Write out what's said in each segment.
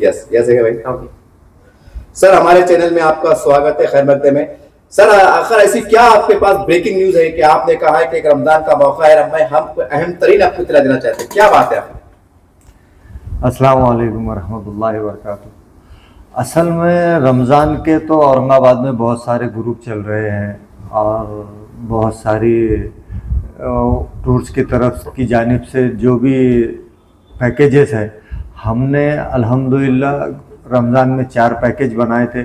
Yes yes है भाई। Sir हमारे चैनल में आपका स्वागत है, खैर मकदम में। सर आखिर ऐसी क्या आपके पास ब्रेकिंग न्यूज है कि आपने कहा है कि एक रमजान का मौका है, हम अहम तरीन आपको इत्तला देना चाहते हैं, क्या बात है आप? अस्सलाम वालेकुम रहमतुल्लाहि व बरकातुहू। असल में रमज़ान के तो औरंगाबाद में बहुत सारे ग्रुप चल रहे हैं और बहुत सारी टूर्स की तरफ की जानिब से जो भी पैकेजेस है, हमने अल्हम्दुलिल्लाह रमज़ान में 4 पैकेज बनाए थे।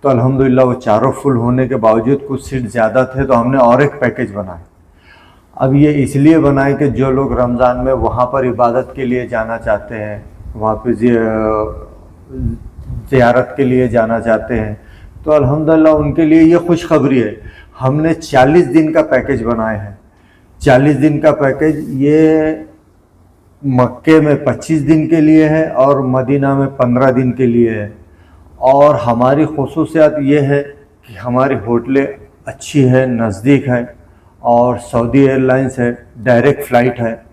तो अल्हम्दुलिल्लाह वो चारों फुल होने के बावजूद कुछ सीट ज़्यादा थे तो हमने और एक पैकेज बनाए। अब ये इसलिए बनाए कि जो लोग रमज़ान में वहाँ पर इबादत के लिए जाना चाहते हैं, वहाँ पे ज़ियारत के लिए जाना चाहते हैं, तो अल्हम्दुलिल्लाह उनके लिए ये खुशखबरी है। हमने 40 दिन का पैकेज बनाए हैं। 40 दिन का पैकेज ये मक्के में 25 दिन के लिए है और मदीना में 15 दिन के लिए है। और हमारी खुसूसियत ये है कि हमारी होटलें अच्छी है, नज़दीक है और सऊदी एयरलाइंस है, डायरेक्ट फ़्लाइट है।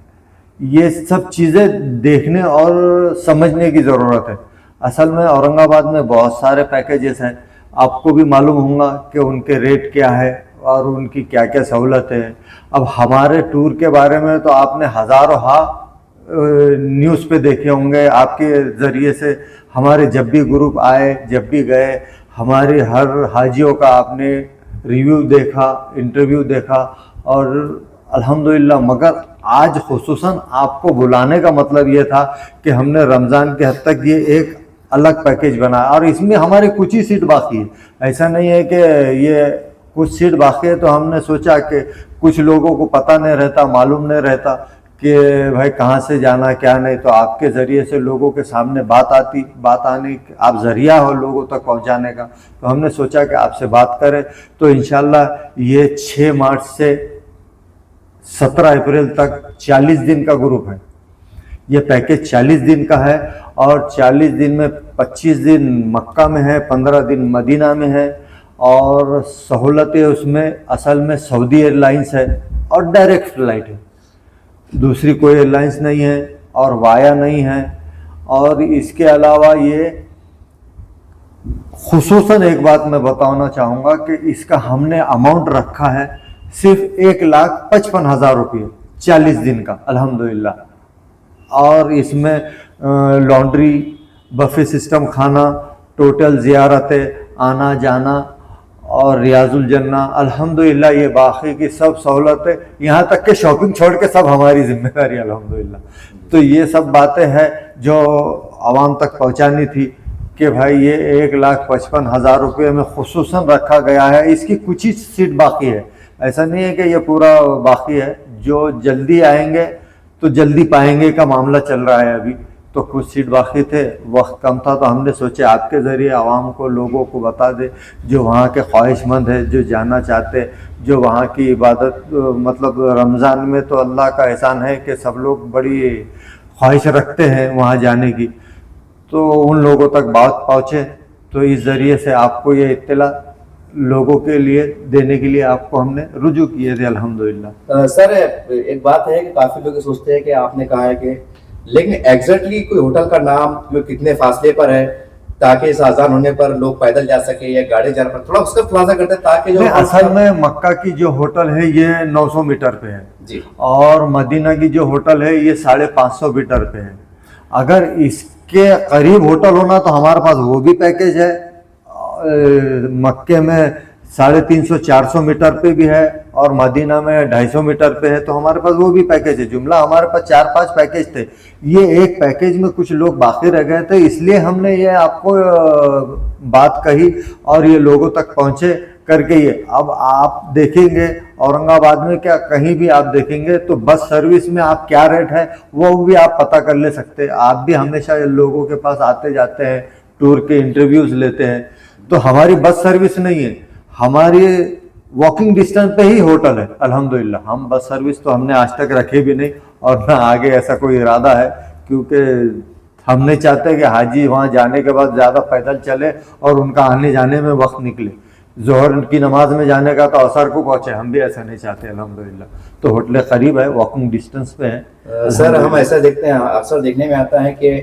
ये सब चीज़ें देखने और समझने की ज़रूरत है। असल में औरंगाबाद में बहुत सारे पैकेजेस हैं, आपको भी मालूम होगा कि उनके रेट क्या है और उनकी क्या क्या सहूलतें हैं। अब हमारे टूर के बारे में तो आपने हज़ारों न्यूज़ पे देखे होंगे, आपके ज़रिए से हमारे जब भी ग्रुप आए, जब भी गए, हमारे हर हाजियों का आपने रिव्यू देखा, इंटरव्यू देखा और अल्हम्दुलिल्लाह। मगर आज खुसूसन आपको बुलाने का मतलब ये था कि हमने रमज़ान के हद तक ये एक अलग पैकेज बनाया और इसमें हमारी कुछ ही सीट बाकी है। ऐसा नहीं है कि ये कुछ सीट बाकी है तो हमने सोचा कि कुछ लोगों को पता नहीं रहता, मालूम नहीं रहता कि भाई कहाँ से जाना क्या नहीं, तो आपके ज़रिए से लोगों के सामने बात आने, आप ज़रिया हो लोगों तक पहुँचाने का, तो हमने सोचा कि आपसे बात करें। तो इंशाल्लाह ये 6 मार्च से 17 अप्रैल तक 40 दिन का ग्रुप है। ये पैकेज 40 दिन का है और 40 दिन में 25 दिन मक्का में है, 15 दिन मदीना में है और सहूलतें उसमें असल में सऊदी एयरलाइंस है और डायरेक्ट फ़्लाइट है, दूसरी कोई एयरलाइंस नहीं है और वाया नहीं है। और इसके अलावा ये खुसूसन एक बात मैं बताना चाहूँगा कि इसका हमने अमाउंट रखा है सिर्फ 1,55,000 रुपये 40 दिन का, अल्हम्दुलिल्लाह। और इसमें लॉन्ड्री, बफे सिस्टम खाना, टोटल ज़ियारतें, आना जाना और रियाजुल जन्ना, अल्हम्दुलिल्लाह ये बाकी की सब सहूलतें, यहाँ तक के शॉपिंग छोड़ के सब हमारी जिम्मेदारी अल्हम्दुलिल्लाह। तो ये सब बातें हैं जो आवाम तक पहुँचानी थी कि भाई ये 1,55,000 रुपये में खुसूसन रखा गया है। इसकी कुछ ही सीट बाकी है, ऐसा नहीं है कि ये पूरा बाकी है। जो जल्दी आएंगे तो जल्दी पाएंगे का मामला चल रहा है अभी, तो कुछ सीट बाकी थे, वक्त कम था, तो हमने सोचे आपके ज़रिए आवाम को, लोगों को बता दे जो वहाँ के ख्वाहिशमंद है, जो जाना चाहते, जो वहाँ की इबादत, मतलब रमज़ान में तो अल्लाह का एहसान है कि सब लोग बड़ी ख्वाहिश रखते हैं वहाँ जाने की, तो उन लोगों तक बात पहुँचे। तो इस ज़रिए से आपको ये इत्तला लोगों के लिए देने के लिए आपको हमने रुजू किए थे अल्हम्दुलिल्लाह। सर एक बात है कि काफ़ी लोग सोचते हैं कि आपने कहा है कि, लेकिन एग्जैक्टली कोई होटल का नाम कितने फासले पर है ताकि इस आजान होने पर लोग पैदल जा सके या गाड़ी जा पर, थोड़ा उसका खुलासा करते हैं ताकि जो असल में मक्का की जो होटल है ये 900 मीटर पे है जी, और मदीना की जो होटल है ये 550 मीटर पे है। अगर इसके करीब होटल होना तो हमारे पास वो भी पैकेज है। मक्के में 350-400 मीटर पे भी है और मदीना में 250 मीटर पे है, तो हमारे पास वो भी पैकेज है। जुमला हमारे पास 4-5 पैकेज थे, ये एक पैकेज में कुछ लोग बाकी रह गए थे, इसलिए हमने ये आपको बात कही और ये लोगों तक पहुँचे करके ये। अब आप देखेंगे औरंगाबाद में क्या कहीं भी आप देखेंगे तो बस सर्विस में आप क्या रेट है वो भी आप पता कर ले सकते हैं। आप भी हमेशा लोगों के पास आते जाते हैं, टूर के इंटरव्यूज़ लेते हैं, तो हमारी बस सर्विस नहीं है, हमारी वॉकिंग डिस्टेंस पे ही होटल है अल्हम्दुलिल्लाह। हम बस सर्विस तो हमने आज तक रखे भी नहीं और ना आगे ऐसा कोई इरादा है, क्योंकि हम नहीं चाहते कि हाजी वहाँ जाने के बाद ज़्यादा पैदल चले और उनका आने जाने में वक्त निकले। जोहर की नमाज में जाने का तो असर को पहुँचे, हम भी ऐसा नहीं चाहते अल्हम्दुलिल्लाह। तो होटलें करीब है, वॉकिंग डिस्टेंस पे है। सर हम ऐसा देखते हैं, अक्सर देखने में आता है कि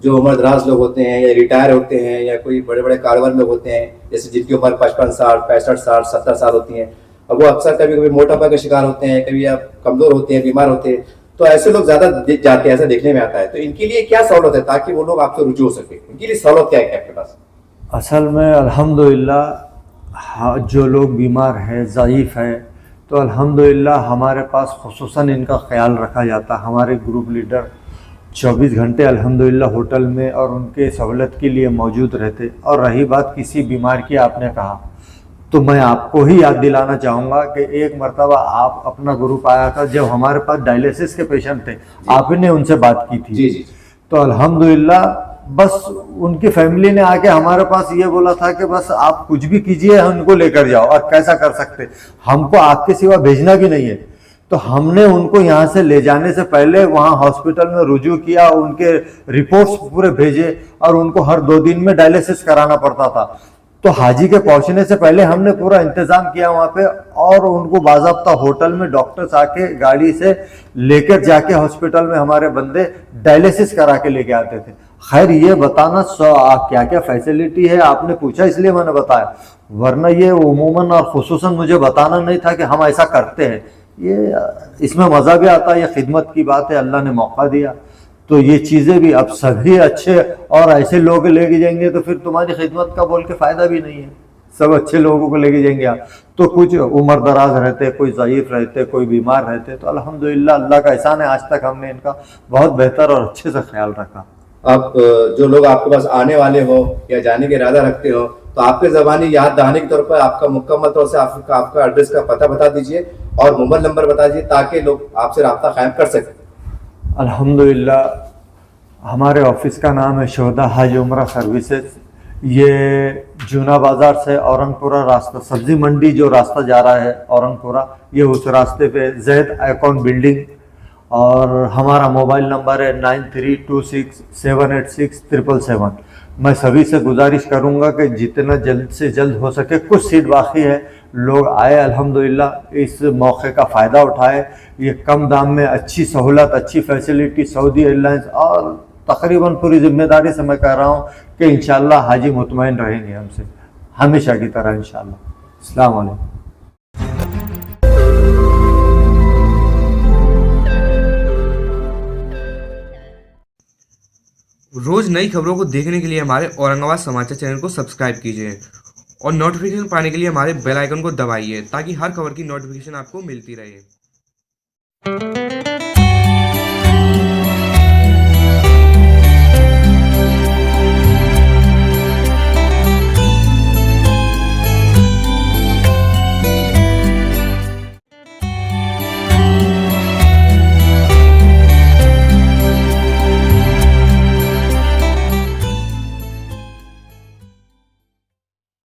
जो उम्र दराज लोग होते हैं या रिटायर होते हैं या कोई बड़े बड़े कारोबार लोग होते हैं, जैसे जिनकी उम्र 55 साल 65 साल 70 साल होती है, अब वो अक्सर कभी कभी मोटापा का शिकार होते हैं, कभी आप कमजोर होते हैं, बीमार होते हैं, तो ऐसे लोग ज्यादा जाते हैं, ऐसा देखने में आता है। तो इनके लिए क्या सहूलत है ताकि वो लोग आपसे रुजू हो सके, इनके लिए सहूलत क्या है आपके पास? असल में अल्हम्दुलिल्लाह जो लोग बीमार हैं, ज़ईफ़ है, तो अल्हम्दुलिल्लाह हमारे पास खुसूसन इनका ख्याल रखा जाता है। हमारे ग्रुप लीडर 24 घंटे अल्हम्दुलिल्लाह होटल में और उनके सहूलत के लिए मौजूद रहते। और रही बात किसी बीमार की, आपने कहा, तो मैं आपको ही याद दिलाना चाहूँगा कि एक मरतबा आप अपना ग्रुप आया था जब हमारे पास डायलिसिस के पेशेंट थे, आपने उनसे बात की थी। जी जी। तो अल्हम्दुलिल्लाह बस उनकी फैमिली ने आके हमारे पास ये बोला था कि बस आप कुछ भी कीजिए, उनको लेकर जाओ, और कैसा कर सकते, हमको आपके सिवा भेजना भी नहीं है। तो हमने उनको यहाँ से ले जाने से पहले वहाँ हॉस्पिटल में रुजू किया, उनके रिपोर्ट्स पूरे भेजे, और उनको हर 2 दिन में डायलिसिस कराना पड़ता था। तो हाजी के पहुंचने से पहले हमने पूरा इंतजाम किया वहाँ पे, और उनको बाज़ाब्ता होटल में डॉक्टर्स आके गाड़ी से लेकर जाके हॉस्पिटल में हमारे बंदे डायलिसिस करा के लेके आते थे। खैर, ये बताना क्या क्या फैसिलिटी है आपने पूछा, इसलिए मैंने बताया, वरना ये उमूमन और खुसूसन मुझे बताना नहीं था कि हम ऐसा करते हैं। ये इसमें मज़ा भी आता है, ये खिदमत की बात है, अल्लाह ने मौका दिया तो ये चीज़ें भी। अब सभी अच्छे और ऐसे लोग लेके जाएंगे तो फिर तुम्हारी खिदमत का बोल के फ़ायदा भी नहीं है। सब अच्छे लोगों को लेके जाएंगे आप, तो कुछ उम्र दराज रहते, कोई ज़ईफ़ रहते, कोई बीमार रहते, तो अल्हम्दुलिल्लाह अल्लाह का एहसान है, आज तक हमने इनका बहुत बेहतर और अच्छे से ख्याल रखा। आप जो लोग आपके पास आने वाले हो या जाने के इरादा रखते हो, तो आपके ज़बानी याद दहानी के तौर पर आपका मुकम्मल तौर से आपका एड्रेस का पता बता दीजिए और मोबाइल नंबर बता दीजिए ताकि लोग आपसे रब्ता कायम कर सकें। अल्हम्दुलिल्लाह हमारे ऑफिस का नाम है शोहदा हज उम्रा सर्विसेज। ये जूना बाज़ार से औरंगपुरा रास्ता, सब्ज़ी मंडी जो रास्ता जा रहा है औरंगपुरा, ये उस रास्ते पे जैद आइकॉन बिल्डिंग। और हमारा मोबाइल नंबर है 9326786777। मैं सभी से गुजारिश करूंगा कि जितना जल्द से जल्द हो सके, कुछ सीट बाकी है, लोग आए अल्हम्दुलिल्लाह इस मौके का फ़ायदा उठाए। ये कम दाम में अच्छी सहूलत, अच्छी फैसिलिटी सऊदी एयरलाइंस, और तकरीबन पूरी जिम्मेदारी से मैं कह रहा हूँ कि इंशाल्लाह हाजी मुतमईन रहेंगे हमसे हमेशा की तरह इंशाल्लाह। अस्सलाम वालेकुम। रोज नई खबरों को देखने के लिए हमारे औरंगाबाद समाचार चैनल को सब्सक्राइब कीजिए और नोटिफिकेशन पाने के लिए हमारे बेल आइकन को दबाइए ताकि हर खबर की नोटिफिकेशन आपको मिलती रहे।